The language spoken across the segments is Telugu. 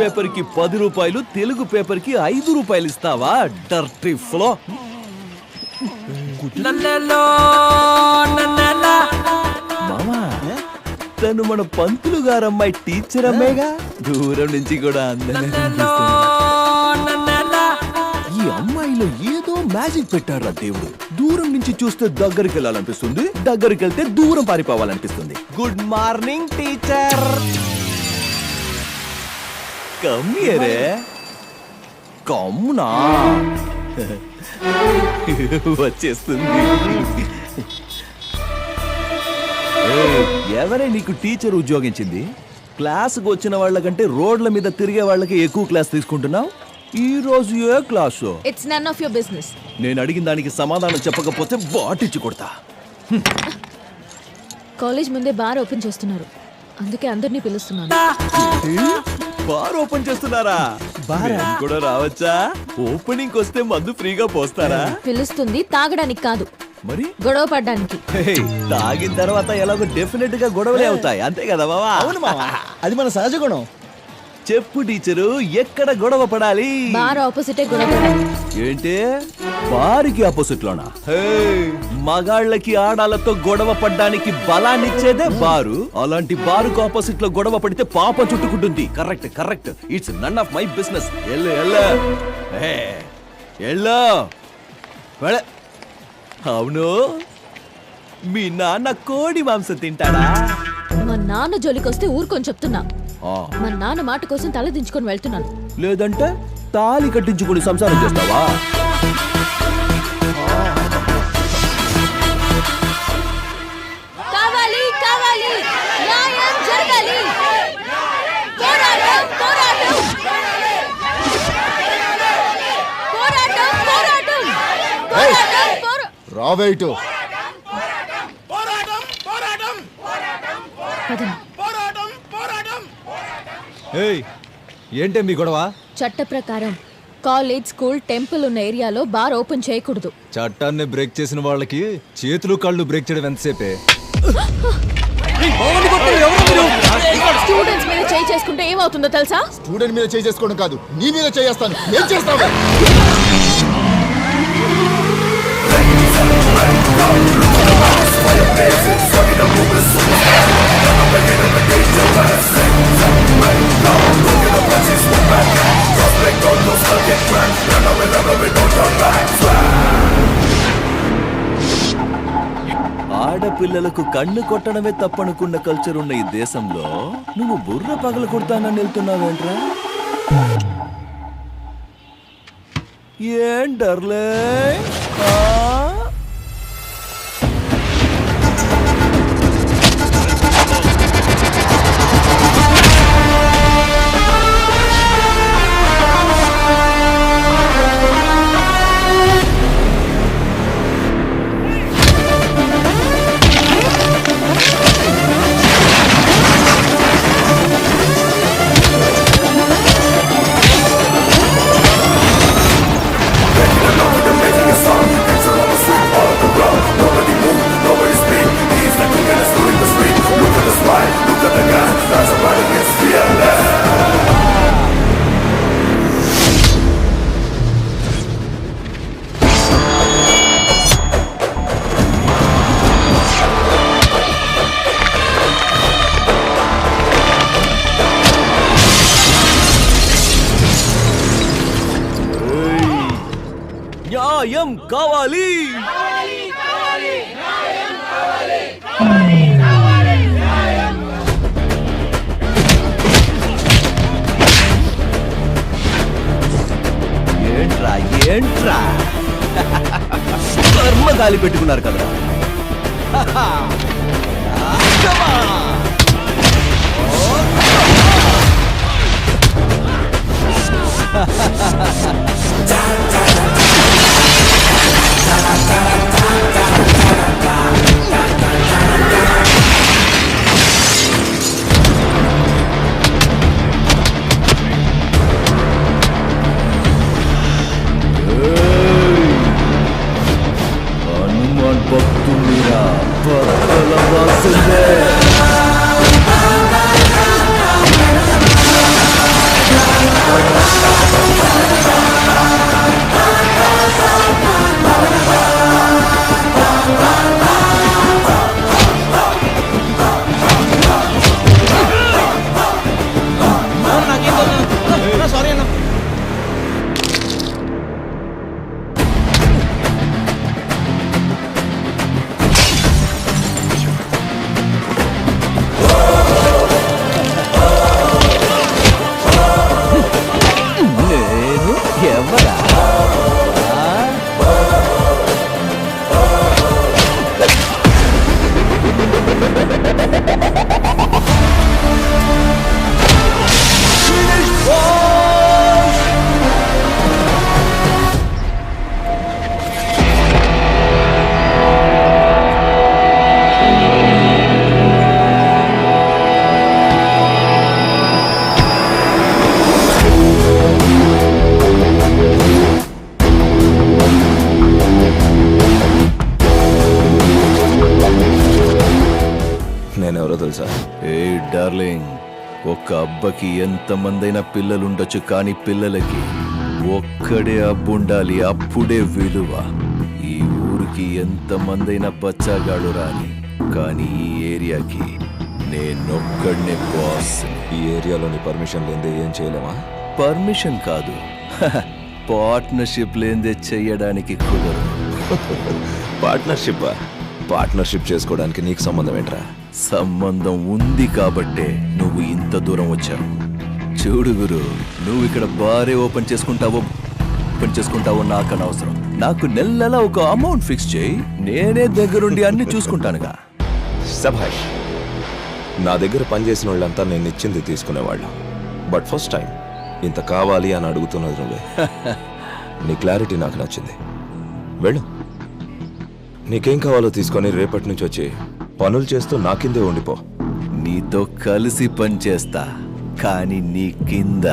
పేపర్ కి 10 రూపాయలు, తెలుగు పేపర్ కి 5 రూపాయలు ఇస్తావా? Dirty flow. మామా, తను మన పంతులు గారమ్మాయి టీచర్ అమ్మాయిగా. దూరం నుంచి కూడా అందంగా కనిపిస్తుంది. ఈ అమ్మాయిలో ఏదో మ్యాజిక్ పెట్టారా దేవుడు. దూరం నుంచి చూస్తే దగ్గరికి వెళ్ళాలనిపిస్తుంది, దగ్గరికి వెళ్తే దూరం పారిపోవాలనిపిస్తుంది. Good morning teacher. కమ్మియరే కమ్మునా వచ్చేస్తుంది. ఎవరే నీకు టీచర్ ఉద్యోగించింది? క్లాసుకు వచ్చిన వాళ్ళకంటే రోడ్ల మీద తిరిగే వాళ్ళకి ఎక్కువ క్లాస్ తీసుకుంటున్నావు. ఈ రోజు ఏ class? It's none of your business. నేను అడిగిన దానికి సమాధానం చెప్పకపోతే బాటిచ్చి కొడతా. కాలేజ్ ముందే బార్ ఓపెన్ చేస్తున్నారు, అందుకే అందరినీ పిలుస్తున్నాను. బార్ ఓపెన్ చేస్తున్నారా? బార్ కూడా రావచ్చా? ఓపెనింగ్ వస్తే మందు ఫ్రీగా పోస్తారా? పిలుస్తుంది తాగడానికి కాదు, మరి గొడవ పడ్డానికి. తాగిన తర్వాత ఎలాగో డెఫినెట్ గా గొడవలే అవుతాయి, అంతే కదా బావా? అవును మావా, అది మన సహజ గుణం. చెప్పు టీచరు, ఎక్కడ గొడవ పడాలి? బార్ ఆపోజిటే గొడవ పడాలి. ఏంటి బారికి ఆపోజిట్ లోనా? మగాళ్ళకి ఆడాలతో గొడవ పడ్డానికి బలాన్నిచ్చేదే బారు. అలాంటి బారుకు ఆపోజిట్ లో గొడవ పడితే పాపం చుట్టుకుంటుంది. Correct correct. It's none of my business. అవును, మీ నాన్న కోడి మాంసం తింటాడా? మా నాన్న జోలికొస్తే ఊరుకొని చెప్తున్నా. మా నాన్న మాట కోసం తల దించుకొని వెళ్తున్నాను. లేదంటే తాళి కట్టించుకుని సంసారం చేస్తావా? కావాలి కావాలి, న్యాయం జరగాలి. పోరాటం పోరాటం పోరాటం పోరాటం పోరాటం. రావేటు ఏంటే మీ గొడవ? చట్ట ప్రకారం కాలేజ్, స్కూల్, టెంపుల్ ఉన్న ఏరియాలో బార్ ఓపెన్ చేయకూడదు. చట్టాన్ని బ్రేక్ చేసిన వాళ్ళకి చేతులు కళ్ళు బ్రేక్ చేయడం ఎంతసేపే? స్టూడెంట్స్ మీద చేయి చేసుకుంటే ఏమవుతుందో తెలుసా? స్టూడెంట్ మీద చేయి చేసుకోవడం కాదు, నీ మీద చేస్తాను. ఏం చేస్తావు? ఆడపిల్లలకు కన్ను కొట్టడమే తప్పనుకున్న కల్చర్ ఉన్న ఈ దేశంలో నువ్వు బుర్ర పగల కొడతానని వెళ్తున్నావేంట్రా? ఏం డర్లే? న్యాయం కావాలి. ఏంట్రా ఏంట్రా కర్మ గాలి పెట్టుకున్నారు కదా. హనుమాన్ భక్తుడిరా. ఏ డార్లింగ్, ఒక్క అబ్బకి ఎంతమందైనా పిల్లలుండొచ్చు, కానీ పిల్లలకి ఒక్కడే అబ్బుండాలి, అప్పుడే విలువ. ఈ ఊరికి ఎంతమందైనా బచ్చాగాడు రాని, కానీ ఈ ఏరియాకి నేనొక్కడనే బాస్. ఈ ఏరియాలోని పర్మిషన్ లేదే ఏం చేయలేమా? పర్మిషన్ కాదు, పార్ట్నర్షిప్ లేదే చెయ్యడానికి కుదరదు. పార్ట్నర్షిప్ చేసుకోవడానికి నీకు సంబంధం ఏంట్రా? సంబంధం ఉంది కాబట్టే నువ్వు ఇంత దూరం వచ్చావు. చూడు గురు, నువ్వు ఇక్కడ బారే ఓపెన్ చేసుకుంటావో నాకు అనవసరం. నాకు నెల ఒక అమౌంట్ ఫిక్స్ చేయి, నేనే దగ్గరుండి అన్ని చూసుకుంటానుగా. సభాష్. నా దగ్గర పనిచేసిన వాళ్ళంతా నేను ఇచ్చింది తీసుకునేవాళ్ళు. బట్ ఫస్ట్ టైం ఇంత కావాలి అని అడుగుతున్నది నువ్వే. నీ క్లారిటీ నాకు నచ్చింది. వెళ్ళు, నీకేం కావాలో తీసుకొని రేపటి నుంచి వచ్చి పనులు చేస్తూ నా కిందే ఉండిపో. నీతో కలిసి పని చేస్తా, కానీ నీ కింద.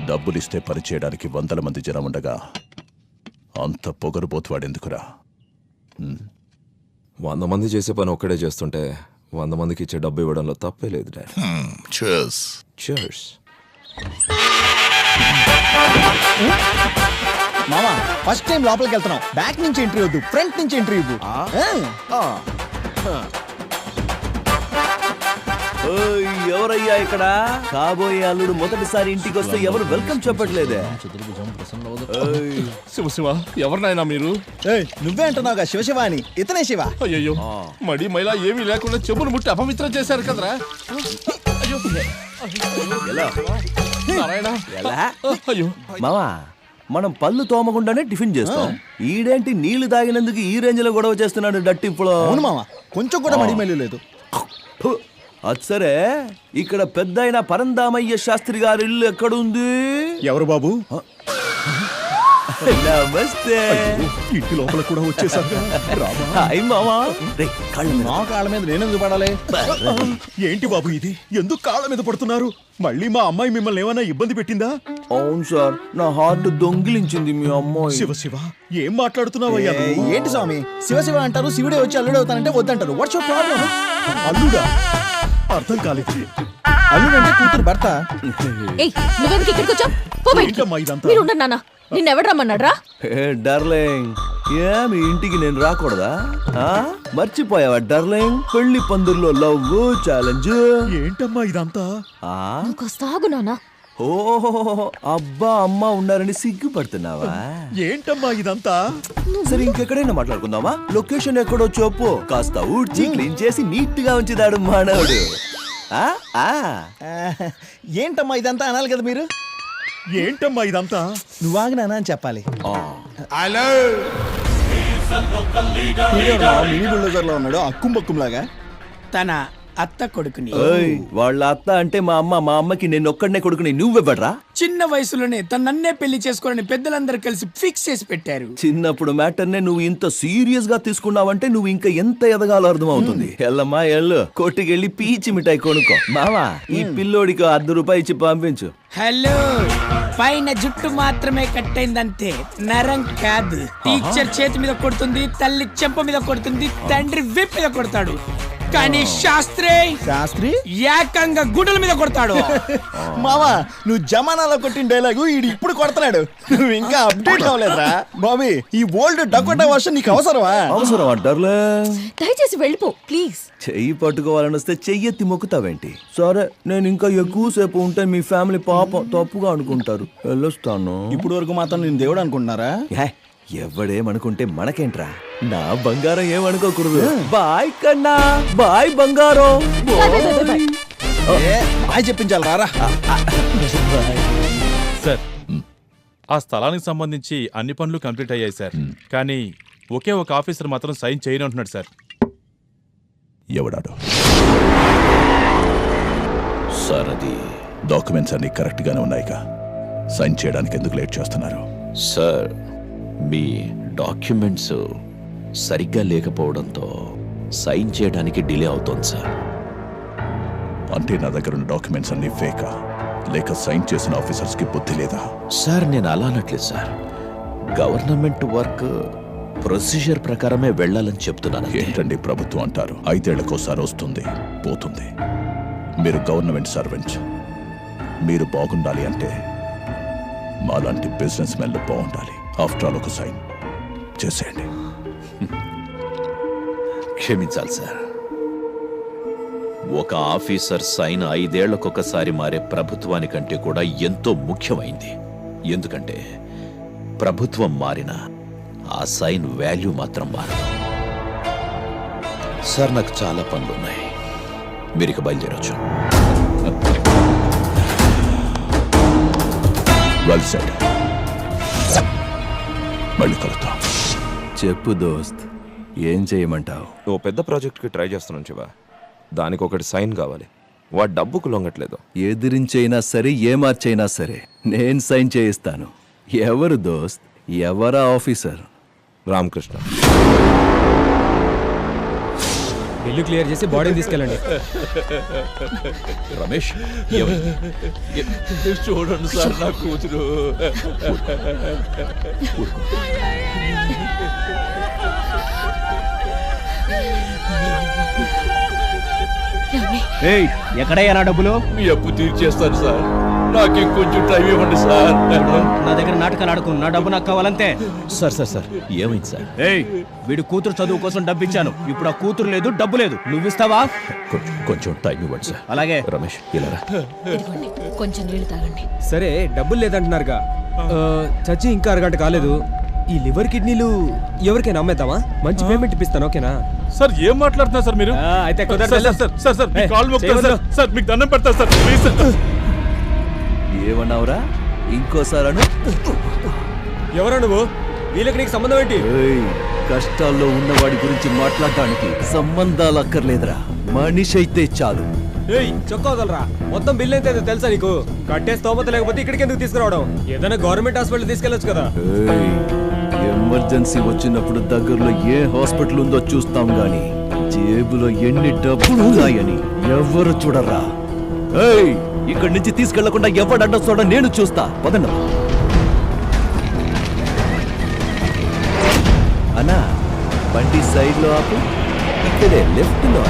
డబ్బులిస్తే పని చేయడానికి 100 మంది జనం ఉండగా అంత పొగరుబోతువాడెందుకురా? 100 మంది చేసే పని ఒక్కడే చేస్తుంటే 100 మందికి ఇచ్చే డబ్బు ఇవ్వడంలో తప్పే లేదు డాడ్. Cheers. మామా ఫస్ట్ టైం లోపలికి వెళ్తున్నాం. బ్యాక్ నుంచి ఎంట్రీ వద్దు, ఫ్రంట్ నుంచి ఎంట్రీ ఇవ్వు. ఓయ్, ఎవరయ్యా ఇక్కడ? కాబోయే అల్లుడు మొదటిసారి ఇంటికి వస్తే ఎవరు వెల్కమ్ చెప్పట్లేదే. ఓయ్, శివ ఎవరినైనా మీరు? ఏయ్, నువ్వే అంటున్నావుగా శివశివ అని. ఇతనే శివ. అయ్యో మడి మైలా ఏమీ లేకుండా చెవులు ముట్టి అపవిత్రం చేశారు కదరా. అయ్యో ఎలా? నారాయణ. ఎలా? అయ్యో మావా, మనం పళ్ళు తోమకుండానే టిఫిన్ చేస్తాం. ఈడేంటి నీళ్లు తాగినందుకు ఈ రేంజ్ లో గొడవ చేస్తున్నాడు డట్టింపులో. అవును మామ, కొంచెం కూడా మడిమేలు లేదు. అది సరే, ఇక్కడ పెద్దయిన పరందామయ్య శాస్త్రి గారి ఇల్లు ఎక్కడుంది? ఎవరు బాబు? నమస్తే. ఇంటి లోపల కూడా వచ్చేసారు. హాయ్ మావా. రేయ్, కళ్ళు నా కాళ్ళ మీద నేనెందుకు పడాలి? ఏంటి బాబు ఇది? ఎందుకు కాళ్ళ మీద పడుతున్నారు? మళ్ళీ మా అమ్మాయి మిమ్మల్ని ఏమైనా ఇబ్బంది పెట్టిందా? అవును సార్, నా హార్ట్ దొంగిలించింది మీ అమ్మాయి. శివ ఏం మాట్లాడుతున్నావయ్యా? ఏంటి స్వామి, శివ అంటారు, శివుడే వచ్చి అల్లుడు అవుతానంటే వద్దంటారు. What's your problem? అల్లుడా? అర్థం కాలేదు. అల్లుడంటే కూతురు భర్త. ఏయ్, నువ్వెందుకు ఇక్కడికి వచ్చావు? పో బయటికి. ఏంటమ్మా ఇదంతా? మీరు ఉండండి నాన్న. నిన్నెవడు రమ్మన్నాడ్రా? డార్లింగ్, మీ ఇంటికి నేను రాకూడదా? మర్చిపోయావా డార్లింగ్? పెళ్లి పందిర్లో లవ్ ఛాలెంజ్. ఏంటమ్మా ఇదంతా? నువ్వు కాస్త ఆగు నాన్న. ఓహో, అబ్బా అమ్మ ఉన్నారని సిగ్గుపడుతున్నావా? ఏంటమ్మా ఇదంతా? సరే, ఇంకెక్కడైనా మాట్లాడుకుందామా? లొకేషన్ ఎక్కడో చెప్పు. కాస్త ఊడ్చి క్లీన్ చేసి నీట్ గా ఉంచుతాడు మానవుడు. ఏంటమ్మా ఇదంతా అనాలి కదా మీరు. ఏంటమ్మా ఇదంతా? నువ్వు ఆగినానా అని చెప్పాలి. మినీ బుల్డోజర్ లో ఉన్నాడు, అక్కుం బక్కుం లాగా. తన అత్త కొడుకుని. ఓయ్, వాళ్ళ అత్త అంటే మా అమ్మకి నేను ఒక్కడనే కొడుకుని. నువ్వెవ్వడ్రా? చిన్న వయసులోనే తన నన్నే పెళ్లి చేసుకోవాలని పెద్దలందరూ కలిసి ఫిక్స్ చేసి పెట్టారు. చిన్నప్పుడు మ్యాటర్నే నువ్వు ఇంత సీరియస్ గా తీసుకున్నావంటే నువ్వు ఇంకా ఎంత ఎదగాలో అర్థం అవుతుంది. ఎల్లమ్మా ఎల్లు, కొట్టుకెళ్ళి పీచి మిఠాయి కొనుక్కో. మావా, ఈ పిల్లోడికి 10 రూపాయలు ఇచ్చి పంపించు. హలో, పైన జుట్టు మాత్రమే కట్టయిందంతే, నరం కాదు. టీచర్ చేతి మీద కొడుతుంది, తల్లి చెంప మీద కొడుతుంది, తండ్రి విప్ మీద కొడతాడు. కానీ శాస్త్రి ఏకంగా గుడ్డల మీద కొడతాడు. మావా, నువ్వు జమానాలో కొట్టిన డైలాగు ఈడు ఇప్పుడు కొడతాడు. నువ్వు ఇంకా అప్డేట్ అవ్వలేదురా బాబీ. ఈ ఓల్డ్ డకోటా వర్షన్ నీకు అవసరమా? అవసరం అంటారులే. దయచేసి వెళ్ళిపో ప్లీజ్. చెయ్యి పట్టుకోవాలని వస్తే చెయ్యెత్తి మొక్కుతావేంటి? సరే, నేను ఇంకా ఎక్కువసేపు ఉంటే మీ ఫ్యామిలీ పాపం తప్పుగా అనుకుంటారు. వెళ్ళొస్తాను. ఇప్పుడు వరకు మాత్రం నేను దేవుడు అనుకుంటున్నారా? ఎవడేమనుకుంటే మనకేంట్రా? నా బంగారం ఏమనుకోకూడదు. బాయ్ కన్నా, బాయ్ బంగారం. బాయ్ చెప్పించాలి రారా. సార్, ఆ స్థలానికి సంబంధించి అన్ని పనులు కంప్లీట్ అయ్యాయి సార్. కానీ ఒకే ఒక ఆఫీసర్ మాత్రం సైన్ చేయనంటున్నాడు సార్. ఎవడాడు? సార్, అది డాక్యుమెంట్స్ అన్ని కరెక్ట్ గానే ఉన్నాయిగా. సైన్ చేయడానికి ఎందుకు లేట్ చేస్తున్నారు? సార్, మీ డాక్యుమెంట్స్ సరిగ్గా లేకపోవడంతో సైన్ చేయడానికి డిలే అవుతోంది సార్. అంటే నా దగ్గర ఉన్న డాక్యుమెంట్స్ అన్ని ఫేకా, లేక సైన్ చేసిన ఆఫీసర్స్ కి బుద్ధి లేదా? సార్ నేను అలా అనట్లేదు సార్. గవర్నమెంట్ వర్క్ ప్రొసీజర్ ప్రకారమే వెళ్ళాలని చెప్తున్నాను. ఏంటండి ప్రభుత్వం అంటారు, 5 ఏళ్లకోసారి వస్తుంది పోతుంది. మీరు గవర్నమెంట్ సర్వెంట్, మీరు బాగుండాలి అంటే మాలాంటి బిజినెస్ మెన్లు బాగుండాలి. ఆఫ్టర్ ఆల్ ఒక సైన్ చేసేయండి. క్షమించాలి సార్. ఒక ఆఫీసర్ సైన్ 5 ఏళ్లకొకసారి మారే ప్రభుత్వానికంటే కూడా ఎంతో ముఖ్యమైంది. ఎందుకంటే ప్రభుత్వం మారినా ఆ సైన్ వాల్యూ మాత్రం మారదు. సార్ నాకు చాలా పనులున్నాయి, మీరు ఇక బయలుదేరొచ్చు. Well said. మళ్ళీ కలుద్దాం. చెప్పు దోస్త్, ఏం చేయమంటావు? ఓ పెద్ద ప్రాజెక్ట్కి ట్రై చేస్తున్నాను శివ. దానికి ఒకటి సైన్ కావాలి. వాడు డబ్బుకు లొంగట్లేదు. ఎదిరించైనా సరే ఏమార్చైనా సరే నేను సైన్ చేయిస్తాను. ఎవరు దోస్త్? ఎవరా ఆఫీసర్? రామకృష్ణ. బిల్లు క్లియర్ చేసి బాడీని తీసుకెళ్ళండి. రమేష్, చూడండి సార్ నా కూతురు. ఎక్కడయ్యా నా డబ్బులు? మీ అప్పు తీర్చేస్తాను సార్, నాకు ఇంకొంచెం టైం ఇవ్వండి సార్. నా దగ్గర నాటకాలు ఆడుకు, నా డబ్బు నాకు కావాలంతే. సార్ ఏమైంది సార్? వీడు కూతురు చదువు కోసం డబ్బు ఇచ్చాను, ఇప్పుడు ఆ కూతురు లేదు, డబ్బు లేదు. నువ్వు ఇస్తావా? కొంచెం టైం ఇవ్వండి సార్. అలాగే. రమేష్ ఇలా రా. ఇదిగోండి, కొంచెం నీళ్లు తాగండి. సరే డబ్బులు లేదంటున్నారుగా, చచ్చి ఇంకా అరగంట కాలేదు. ఈ లివర్ కిడ్నీలు ఎవరికైనా అమ్మేద్దామా? మంచి పేమెంట్ ఇప్పిస్తాను, ఓకేనా? సార్ ఏం మాట్లాడుతున్నారు సార్ మీరు? అయితే సార్ కుదరదు. సార్ సార్ సార్ మీ ఏయ్, కాళ్ళు మొక్కుతాను చేయవద్దు. సార్. సార్ మీకు దండం పెడతా సార్, ప్లీజ్ సార్. ఏమన్నావురా? ఇంకోసారను. ఎవరా నువ్వు? వీళ్ళకి నీకు సంబంధం ఏంటి? కష్టాల్లో ఉన్నవాడి గురించి మాట్లాడటానికి సంబంధాలు అక్కర్లేదురా, మనిషి అయితే చాలు. ఏయ్ చొక్కా వదలరా. మొత్తం బిల్ ఎంత అయితే తెలుసా నీకు? కట్టే స్తోమత లేకపోతే ఇక్కడికి ఎందుకు తీసుకురావడం? ఏదైనా గవర్నమెంట్ హాస్పిటల్ తీసుకెళ్ళొచ్చు కదా. ఎమర్జెన్సీ వచ్చినప్పుడు దగ్గరలో ఏ హాస్పిటల్ ఉందో చూస్తాం గాని జేబులో ఎన్ని డబ్బులు ఉన్నాయని ఎవరు చూడరా. ఏయ్, ఇక్కడి నుంచి తీసుకెళ్లకుండా ఎవడు అడ్డొస్తాడో నేను చూస్తా. పదండి అన్నా, బండి సైడ్ లో ఆపు. ఇక్కడే లెఫ్ట్ లో.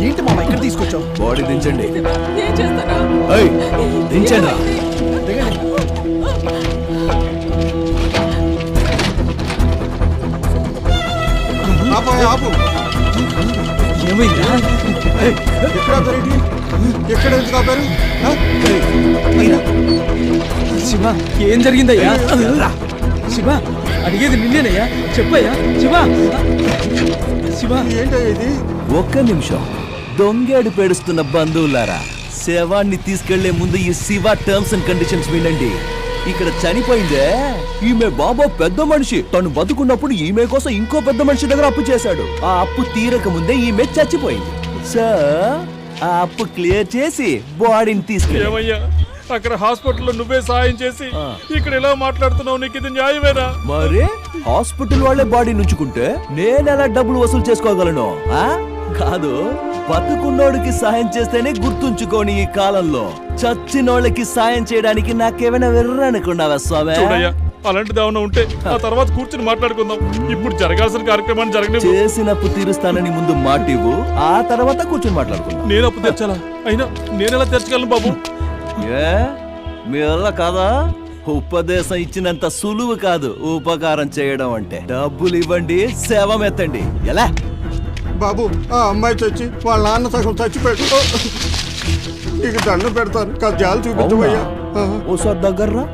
ఏంటి మామ ఇక్కడ తీసుకొచ్చావు? బాడీ దించండి. ఏయ్, దించండి రా. ఏమైందా? శివ ఏం జరిగిందయ్యా? శివ అడిగేది నిన్నేనయ్యా, చెప్పయ్యా. శివ శివ ఏంటయ్యేది? ఒక్క నిమిషం. దొంగేడు పేడుస్తున్న బంధువులారా, శవాన్ని తీసుకెళ్లే ముందు ఈ శివ టర్మ్స్ అండ్ కండిషన్స్ వినండి. ఇక్కడ చనిపోయిందే ఈమె బాబా పెద్ద మనిషి. తను బతుకున్నప్పుడు ఈమె కోసం ఇంకో పెద్ద మనిషి దగ్గర అప్పు చేశాడు. ఆ అప్పు తీరక ముందే ఈమె చచ్చిపోయింది. సో ఆ అప్పు క్లియర్ చేసి బాడీని తీసుకెళ్ళి. ఏమయ్యా, అక్కడ హాస్పిటల్లో నువ్వే సాయం చేసి ఇక్కడ ఎలా మాట్లాడుతున్నావు? నీకు ఇది న్యాయమేనా? మరి హాస్పిటల్ వాళ్ళే బాడీ నుంచుకుంటే నేను ఎలా డబ్బులు వసూలు చేసుకోగలను? కాదు, బతుకున్నోడికి సాయం చేస్తేనే గుర్తుంచుకోని ఈ కాలంలో చచ్చినోళ్ళకి సాయం చేయడానికి నాకేమైనా వెర్రనుకున్నావా స్వామి? చూడయ్యా, అలాంటిది ఏమైనా ఉంటే ఆ తర్వాత కూర్చుని మాట్లాడుకుందాం. ఇప్పుడు జరగాల్సిన కార్యక్రమాన్ని జరగని. చేసినప్పు తీరుస్తానని ముందు మాటివ్వు, ఆ తర్వాత కూర్చుని మాట్లాడుకుందాం. నేను అప్పు తెచ్చాలా? అయినా నేనెలా తెచ్చగలను బాబు? ఏ మీ వల్ల కాదా? ఉపదేశం ఇచ్చినంత సులువు కాదు ఉపకారం చేయడం అంటే. డబ్బులు ఇవ్వండి, శవం ఎత్తండి. ఎలా బాబు, ఆ అమ్మాయి చచ్చి వాళ్ళ నాన్న సగం చచ్చిపోయాడు. నీకు దండం పెడతాను, కజ్జాలు చూపించవయ్యా. ఓసారి దగ్గర్రా.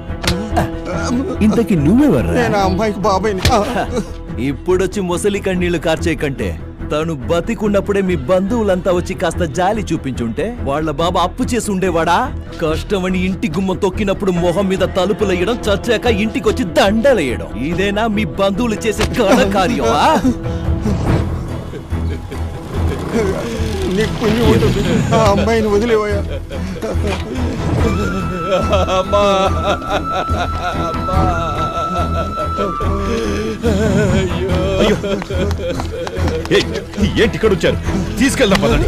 ఇంతకి నువ్వెవర్రా? నేను ఆ అమ్మాయికి బాబాయ్ని. ఇప్పుడొచ్చి ముసలి కన్నీళ్లు కార్చే కంటే తను బతికున్నప్పుడే మీ బంధువులంతా వచ్చి కాస్త జాలి చూపించుంటే వాళ్ళ బాబా అప్పు చేసి ఉండేవాడా? కష్టమని ఇంటి గుమ్మం తొక్కినప్పుడు మొహం మీద తలుపులేయడం, చచ్చాక ఇంటికొచ్చి దండలేయడం, ఇదేనా మీ బంధువులు చేసే ఘనకార్యం? నీకు పుణ్యం ఉంటుంది, ఆ అమ్మాయిని వదిలేవయ్యా. అమ్మా అమ్మా. అయ్యో ఏయ్, ఏంటి ఇక్కడ వచ్చారు? తీసుకెళ్దాం పదండి.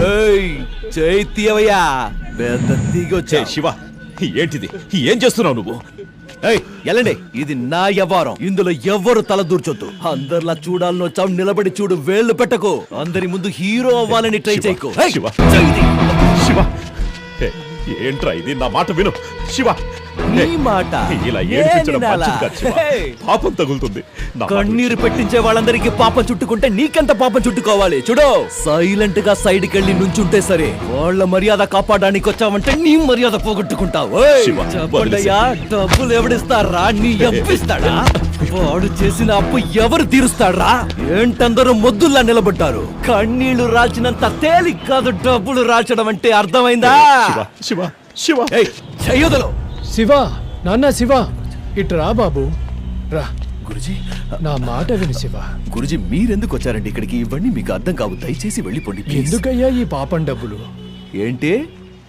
ఏయ్, చైత్యవయ్యా పెద్ద దిగొచ్చే. శివ, ఏంటిది? ఏం చేస్తున్నావు నువ్వు? ఏయ్, ఎలాండి, ఇది నా వ్యవహారం. ఇందులో ఎవ్వరు తల దూర్చొద్దు. అందరిలా చూడాలని వచ్చావు, నిలబడి చూడు, వేళ్లు పెట్టకు. అందరి ముందు హీరో అవ్వాలని ట్రై చేయకు. ఏయ్, శివ. చెయ్యి. శివ, ఏంట్రా ఇది? నా మాట విను శివ. నీ మాట ఇలా ఏడిపించడం నేను మంచిది కాదు శివ. ఏయ్, పాపం తగులుతుంది. నా మాట కన్నీరు పెట్టించే వాళ్ళందరికీ పాపం చుట్టుకుంటే నీకెంత పాపం చుట్టుకోవాలి? చూడు, సైలెంట్ గా సైడ్ కెళ్ళి నుంచుంటే సరే. వాళ్ళ మర్యాద కాపాడడానికి వచ్చావంటే నీ మర్యాద పోగొట్టుకుంటావు. ఏయ్, శివ, చెప్పండయ్యా, డబ్బులు ఎవడిస్తారా? నీ అప్పిస్తాడా? వాడు చేసిన అప్పు ఎవరు తీరుస్తాడా? ఏంటందరూ మొద్దుల్లా నిలబడ్డారు? కన్నీళ్లు రాల్చినంత తేలిక కాదు డబ్బులు రాల్చడం అంటే, అర్థమైందా? శివ, శివ, శివ. ఏయ్, చెయ్యొదలు. శివ, నాన్న శివ, ఇటు రా బాబు, రా. గురుజీ, నా మాట విను శివ. గురుజీ, మీరెందుకు వచ్చారండి ఇక్కడికి? ఇవన్నీ మీకు అర్థం కావు, దయచేసి వెళ్ళిపోండి ప్లీజ్. ఎందుకయ్యా ఈ పాపం డబ్బులు? ఏంటి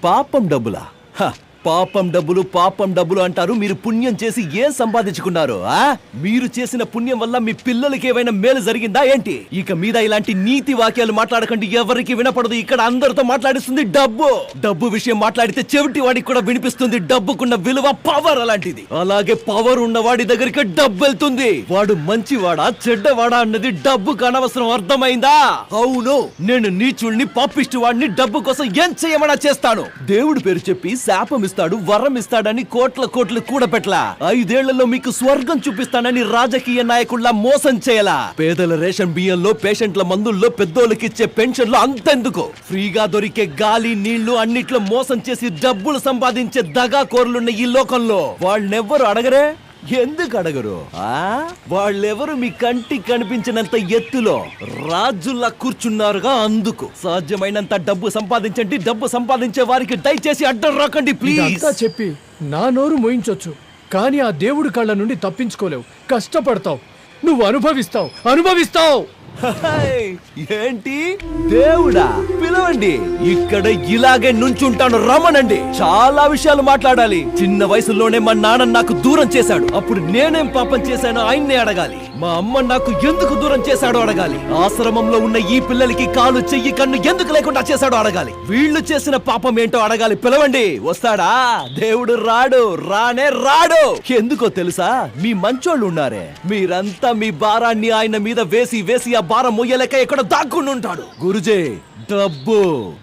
పాపం డబ్బులా? హ, పాపం డబ్బులు అంటారు. మీరు పుణ్యం చేసి ఏం సంపాదించుకున్నారు? మీరు చేసిన పుణ్యం వల్ల మీ పిల్లలకి ఏమైనా మేలు జరిగిందా ఏంటి? ఇక మీద ఇలాంటి నీతి వాక్యాలు మాట్లాడకండి, ఎవరికి వినపడదు. ఇక్కడ అందరితో మాట్లాడిస్తుంది డబ్బు. డబ్బు విషయం మాట్లాడితే చెవిటి వాడికి కూడా వినిపిస్తుంది. డబ్బుకున్న విలువ పవర్ అలాంటిది. అలాగే పవర్ ఉన్న వాడి దగ్గరికి డబ్బు వెళ్తుంది. వాడు మంచివాడా చెడ్డవాడా అన్నది డబ్బుకు అనవసరం, అర్థమైందా? అవును, నేను నీచుల్ని, పాపిష్టి వాడిని డబ్బు కోసం ఏం చేయమన్నా చేస్తాను. దేవుడి పేరు చెప్పి శాపం ఇస్తాడు, వరం ఇస్తాడని కోట్లు కూడపెట్లా. 5 ఏళ్లలో మీకు స్వర్గం చూపిస్తానని రాజకీయ నాయకుల్లా మోసం చేయలా. పేదల రేషన్ బియ్యంలో, పేషెంట్ల మందుల్లో, పెద్దోళ్ళకిచ్చే పెన్షన్లో అంతెందుకు, ఫ్రీగా దొరికే గాలి నీళ్లు అన్నిట్లో మోసం చేసి డబ్బులు సంపాదించే దగాకోర్లున్న ఈ లోకంలో వాళ్ళెవ్వరు అడగరే? ఎందుకు అడగరు? వాళ్ళెవరు మీ కంటికి కనిపించినంత ఎత్తులో రాజుల్లా కూర్చున్నారుగా, అందుకు. సాధ్యమైనంత డబ్బు సంపాదించండి. డబ్బు సంపాదించే వారికి దయచేసి అడ్డం రాకండి ప్లీజ్. చెప్పి నా నోరు మోయించొచ్చు, కానీ ఆ దేవుడి కళ్ళ నుండి తప్పించుకోలేవు. కష్టపడతావు, నువ్వు అనుభవిస్తావు. ఏంటి దేవుడా? పిలవండి, ఇక్కడ ఇలాగే నుంచుంటాను, రమ్మనండి. చాలా విషయాలు మాట్లాడాలి. చిన్న వయసులోనే మా నాన్న నాకు దూరం చేశాడు. అప్పుడు నేనేం పాపం చేశానో ఆయన్నే అడగాలి. మా అమ్మ నాకు ఎందుకు దూరం చేశాడో అడగాలి. ఆశ్రమంలో ఉన్న ఈ పిల్లలకి కాలు, చెయ్యి, కన్ను ఎందుకు లేకుండా చేశాడో అడగాలి. వీళ్ళు చేసిన పాపం ఏంటో అడగాలి. పిలవండి. వస్తాడా? దేవుడు రాడు, రానే రాడు. ఎందుకో తెలుసా? మీ మంచోళ్ళు ఉన్నారే, మీరంతా మీ భారాన్ని ఆయన మీద వేసి ఆ భారం మొయ్యలేక ఎక్కడ దాక్కుని ఉంటాడు. గురుజీ,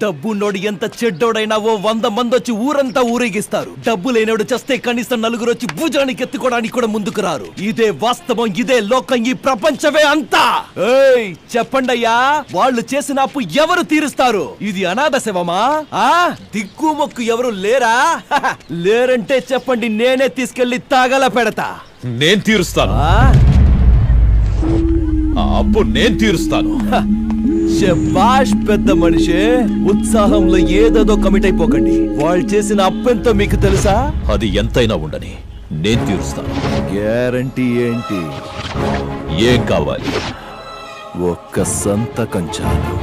డబ్బున్నోడు ఎంత చెడ్డోడైనా ఓ 100 మంది వచ్చి ఊరంతా ఊరేగిస్తారు. డబ్బు లేనోడు చస్తే కనీసం 4 వచ్చి భుజానికి ఎత్తుకోవడానికి కూడా ముందుకు రారు. ఇదే వాస్తవం, ఇదే లోకం, ఈ ప్రపంచమే అంతా. ఏయ్, చెప్పండయ్యా, వాళ్ళు చేసిన అప్పు ఎవరు తీరుస్తారు? ఇది అనాథ శవమా? దిక్కు మొక్కు ఎవరు లేరా? లేరంటే చెప్పండి, నేనే తీసుకెళ్లి తాగల పెడతా. నేను తీరుస్తాను. ఆ అప్పు నేను తీరుస్తాను. శభాష్ పెద్ద మనిషి. ఉత్సాహంలో ఏదేదో కమిట్ అయిపోకండి. వాళ్ళు చేసిన అప్పెంతో మీకు తెలుసా? అది ఎంతైనా ఉండని నేను తీరుస్తాను. గ్యారంటీ ఏంటి? ఏం కావాలి? ఒక్క సంతకం చాలు.